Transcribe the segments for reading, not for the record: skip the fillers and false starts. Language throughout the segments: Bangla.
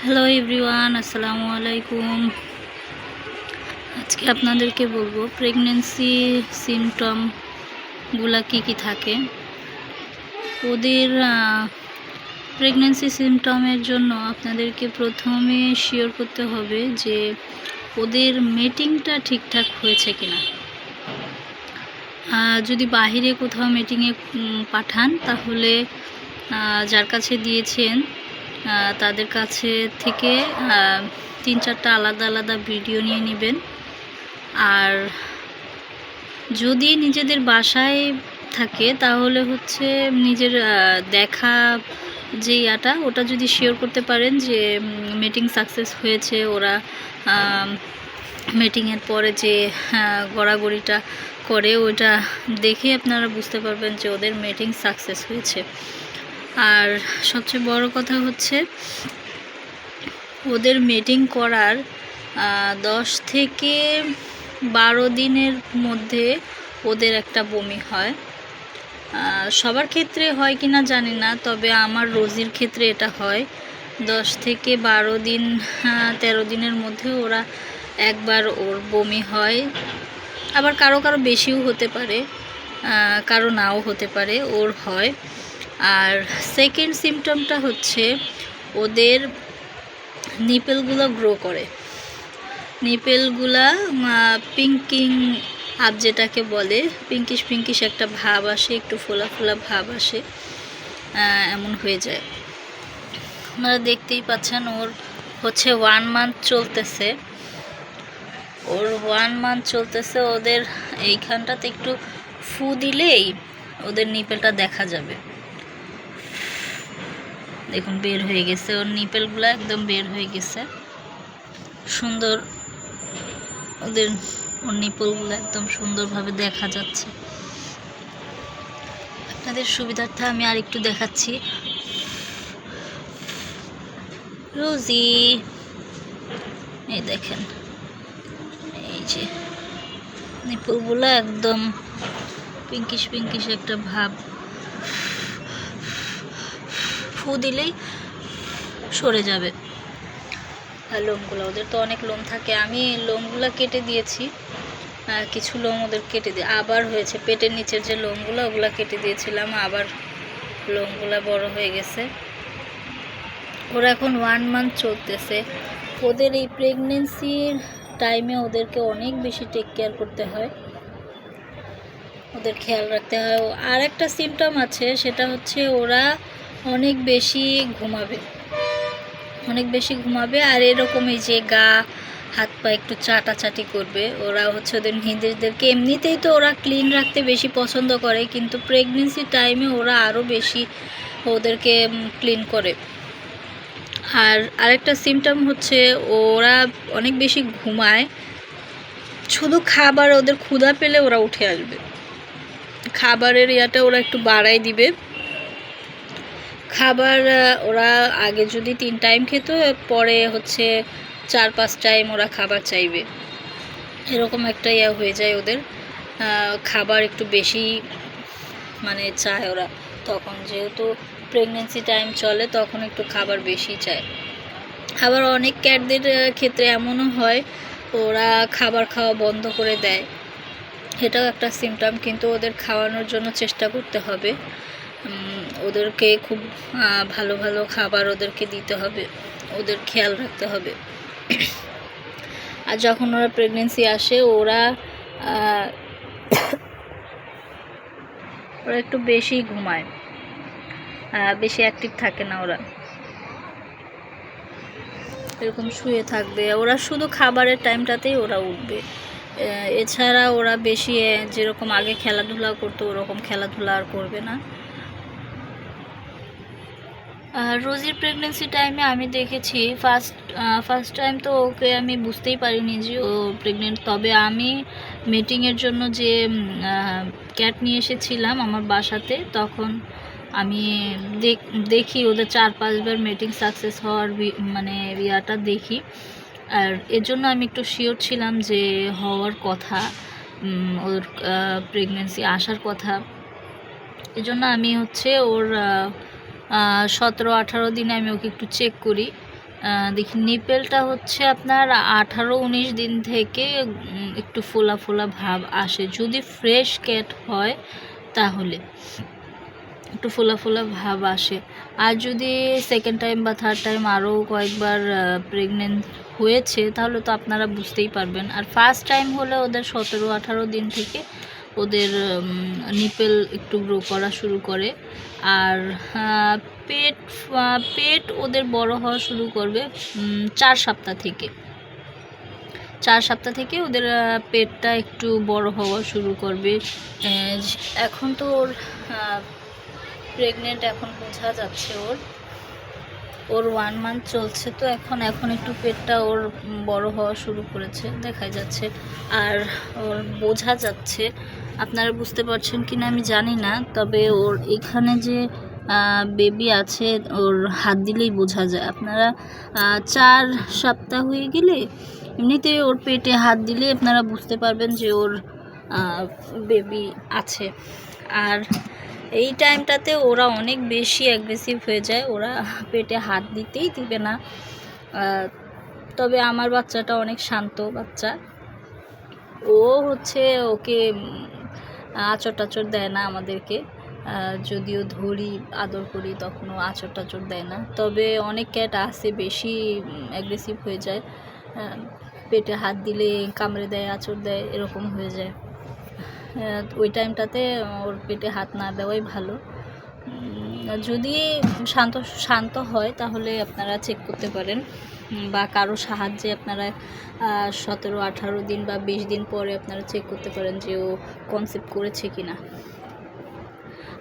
হ্যালো এভরিওয়ান, আসসালামু আলাইকুম। আজকে আপনাদেরকে বলবো প্রেগনেন্সি সিমটমগুলা কি থাকে। ওদের প্রেগনেন্সি সিমটমের জন্য আপনাদেরকে প্রথমে শিওর করতে হবে যে ওদের মিটিংটা ঠিকঠাক হয়েছে কিনা। যদি বাহিরে কোথাও মিটিংয়ে পাঠান তাহলে যার কাছে দিয়েছেন তাদের কাছে থেকে 3-4টা আলাদা আলাদা ভিডিও নিয়ে নেবেন। আর যদি নিজেদের বাসায় থাকে তাহলে হচ্ছে নিজের দেখা যে ওটা যদি শিওর করতে পারেন যে মিটিং সাকসেস হয়েছে, ওরা মিটিংয়ের পরে যে গড়াগড়িটা করে ওটা দেখে আপনারা বুঝতে পারবেন যে ওদের মিটিং সাকসেস হয়েছে। আর সবচেয়ে বড় কথা হচ্ছে ওদের মিটিং করার 10 থেকে 12 দিনের মধ্যে ওদের একটা বমি হয়। সবার ক্ষেত্রে হয় কি না জানি না, তবে আমার রোজির ক্ষেত্রে এটা হয়। 10 থেকে 12 দিন 13 দিনের মধ্যে ওরা একবার ওর বমি হয়। আবার কারো কারো বেশিও হতে পারে, কারো নাও হতে পারে, ওর হয়। আর সেকেন্ড সিমটমটা হচ্ছে ওদের নিপেলগুলো গ্রো করে। নিপেলগুলা পিঙ্কিং আপ যেটাকে বলে, পিঙ্কিশ একটা ভাব আসে, একটু ফোলা ফোলা ভাব আসে, এমন হয়ে যায়। আপনারা দেখতেই পাচ্ছেন ওর হচ্ছে 1 মান্থ চলতেছে। ওদের এইখানটাতে একটু ফু দিলেই ওদের নিপেলটা দেখা যাবে। দেখুন বের হয়ে গেছে, ওর নিপেলগুলো একদম বের হয়ে গেছে, সুন্দর। ওর নিপেলগুলো একদম সুন্দরভাবে দেখা যাচ্ছে। আপনাদের সুবিধার্থে আমি আর একটু দেখাচ্ছি। রোজি, এই দেখেন, এই যে নিপেলগুলো একদম পিঙ্কিশ একটা ভাব, ফু দিলেই সরে যাবে। আর লোমগুলো, ওদের তো অনেক লোম থাকে, আমি লোমগুলো কেটে দিয়েছি, কিছু লোম ওদের কেটে দিয়ে আবার হয়েছে। পেটের নিচের যে লোমগুলো ওগুলো কেটে দিয়েছিলাম, আবার লোমগুলো বড় হয়ে গেছে। ওরা এখন 1 মান্থ চলতেছে। ওদের এই প্রেগনেন্সির টাইমে ওদেরকে অনেক বেশি টেক কেয়ার করতে হয়, ওদের খেয়াল রাখতে হয়। আর একটা সিমটম আছে, সেটা হচ্ছে ওরা অনেক বেশি ঘুমাবে আর এরকম এই যে গা হাত পা একটু চাটাচাটি করবে। ওরা হচ্ছে ওদের নিজেদেরকে, এমনিতেই তো ওরা ক্লিন রাখতে বেশি পছন্দ করে, কিন্তু প্রেগনেন্সি টাইমে ওরা আরও বেশি ওদেরকে ক্লিন করে। আর আরেকটা সিমটম হচ্ছে ওরা অনেক বেশি ঘুমায়। শুধু খাবার, ওদের ক্ষুধা পেলে ওরা উঠে আসবে, খাবারের ওরা একটু বাড়াই দিবে। খাবার ওরা আগে যদি 3 টাইম খেত, পরে হচ্ছে 4-5 টাইম ওরা খাবার চাইবে, এরকম একটা হয়ে যায় ওদের। খাবার একটু বেশি চায় ওরা, তখন যেহেতু প্রেগনেন্সি টাইম চলে তখন একটু খাবার বেশি চায়। আবার অনেক ক্যাটদের ক্ষেত্রে এমনও হয় ওরা খাবার খাওয়া বন্ধ করে দেয়, এটাও একটা সিমটম। কিন্তু ওদের খাওয়ানোর জন্য চেষ্টা করতে হবে, ওদেরকে খুব ভালো ভালো খাবার ওদেরকে দিতে হবে, ওদের খেয়াল রাখতে হবে। আর যখন ওরা প্রেগনেন্সি আসে ওরা একটু বেশি ঘুমায়, বেশি অ্যাক্টিভ থাকে না, ওরা এরকম শুয়ে থাকবে। ওরা শুধু খাবারের টাইমটাতেই ওরা উঠবে, এছাড়া ওরা বেশি যেরকম আগে খেলাধুলা করতো ওরকম খেলাধুলা আর করবে না। রোজির প্রেগনেন্সি টাইমে আমি দেখেছি ফার্স্ট টাইম তো ওকে আমি বুঝতেই পারিনি যে ও প্রেগনেন্ট। তবে আমি মিটিংয়ের জন্য যে ক্যাট নিয়ে এসেছিলাম আমার বাসাতে, তখন আমি দেখি ওদের 4-5 বার মিটিং সাকসেস হওয়ার দেখি। আর এর জন্য আমি একটু শিওর ছিলাম যে হওয়ার কথা, ওর প্রেগনেন্সি আসার কথা। এজন্য আমি হচ্ছে ওর 17-18 দিনে আমি ওকে একটু চেক করি দেখি নিপেলটা হচ্ছে আপনার 18-19 দিন থেকে একটু ফোলা ফোলা ভাব আসে, যদি ফ্রেশ ক্যাট হয় তাহলে একটু ফোলা ফোলা ভাব আসে। আর যদি সেকেন্ড টাইম বা থার্ড টাইম আরও কয়েকবার প্রেগনেন্ট হয়েছে তাহলে তো আপনারা বুঝতেই পারবেন। আর ফার্স্ট টাইম হলে ওদের 17-18 দিন থেকে ওদের নিপেল একটু গ্রো করা শুরু করে। আর পেট পেট ওদের বড় হওয়া শুরু করবে 4 সপ্তাহ থেকে। 4 সপ্তাহ থেকে ওদের পেটটা একটু বড় হওয়া শুরু করবে। এখন তো ওর প্রেগনেন্ট, এখন বোঝা যাচ্ছে ওর 1 মান্থ চলছে, তো এখন একটু পেটটা ওর বড় হওয়া শুরু করেছে, দেখা যাচ্ছে। আর ওর বোঝা যাচ্ছে, আপনারা বুঝতে পারছেন কি না আমি জানি না, তবে ওর এখানে যে বেবি আছে ওর হাত দিলেই বোঝা যায়। আপনারা 4 সপ্তাহ হয়ে গেলে এমনিতে ওর পেটে হাত দিলে আপনারা বুঝতে পারবেন যে ওর বেবি আছে। আর এই টাইমটাতে ওরা অনেক বেশি অ্যাগ্রেসিভ হয়ে যায়, ওরা পেটে হাত দিতেই দিবে না। তবে আমার বাচ্চাটা অনেক শান্ত বাচ্চা, ও হচ্ছে ওকে আঁচড় টাচড় দেয় না আমাদেরকে, যদিও ধরি আদর করি তখনও আঁচড় টাচড় দেয় না। তবে অনেক ক্যাট আছে বেশি অ্যাগ্রেসিভ হয়ে যায়, পেটে হাত দিলে কামড়ে দেয়, আঁচড় দেয়, এরকম হয়ে যায়। ওই টাইমটাতে ওর পেটে হাত না দেওয়াই ভালো। যদি শান্ত হয় তাহলে আপনারা চেক করতে পারেন, বা কারো সাহায্যে আপনারা 17-18 দিন বা 20 দিন পরে আপনারা চেক করতে পারেন যে ও কনসিভ করেছে কি না।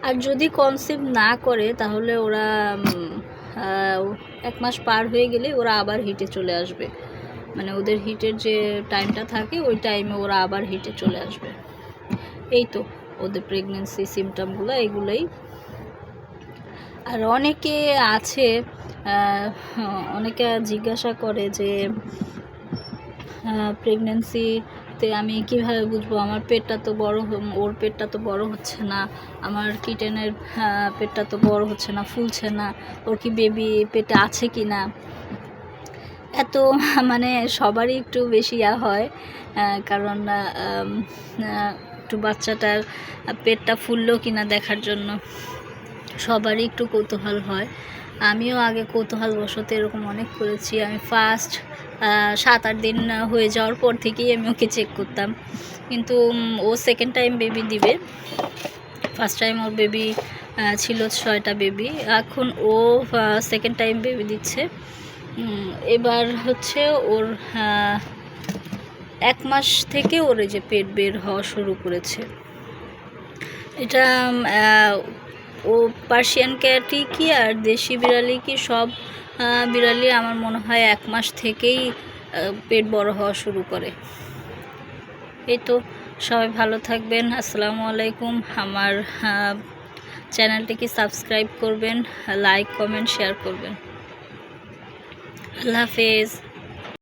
আর যদি কনসিভ না করে তাহলে ওরা 1 মাস পার হয়ে গেলে ওরা আবার হিটে চলে আসবে, মানে ওদের হিটের যে টাইমটা থাকে ওই টাইমে ওরা আবার হিটে চলে আসবে। এই তো ওদের প্রেগনেন্সি সিমটমগুলো এগুলোই। আর অনেকে আছে, অনেকে জিজ্ঞাসা করে যে প্রেগনেন্সিতে আমি কিভাবে বুঝবো আমার পেটটা তো বড়, ওর পেটটা তো বড় হচ্ছে না, আমার কিটেনের পেটটা তো বড় হচ্ছে না, ফুলছে না, ওর কি বেবি পেটে আছে কি না। এত মানে সবারই একটু বেশি হয়, কারণ একটু বাচ্চাটার পেটটা ফুললো কিনা দেখার জন্য সবারই একটু কৌতূহল হয়। আমিও আগে কৌতূহলবশত এরকম অনেক করেছি। আমি ফার্স্ট 7-8 দিন হয়ে যাওয়ার পর থেকেই আমি ওকে চেক করতাম, কিন্তু ও সেকেন্ড টাইম বেবি দিবে। ফার্স্ট টাইম ওর বেবি ছিল 6টা বেবি, এখন ও সেকেন্ড টাইম বেবি দিচ্ছে। এবার হচ্ছে ওর 1 মাস থেকে ওর যে পেট বের হওয়া শুরু করেছে। এটা ও পার্সিয়ান ক্যাটই কি আর দেশি বিড়ালি কি, সব বিড়ালি আমার মনে হয় 1 মাস থেকেই পেট বড় হওয়া শুরু করে। এই তো, সবাই ভালো থাকবেন। আসসালামু আলাইকুম। আমার চ্যানেলটিকে সাবস্ক্রাইব করবেন, লাইক কমেন্ট শেয়ার করবেন। আল্লাহ হাফেজ।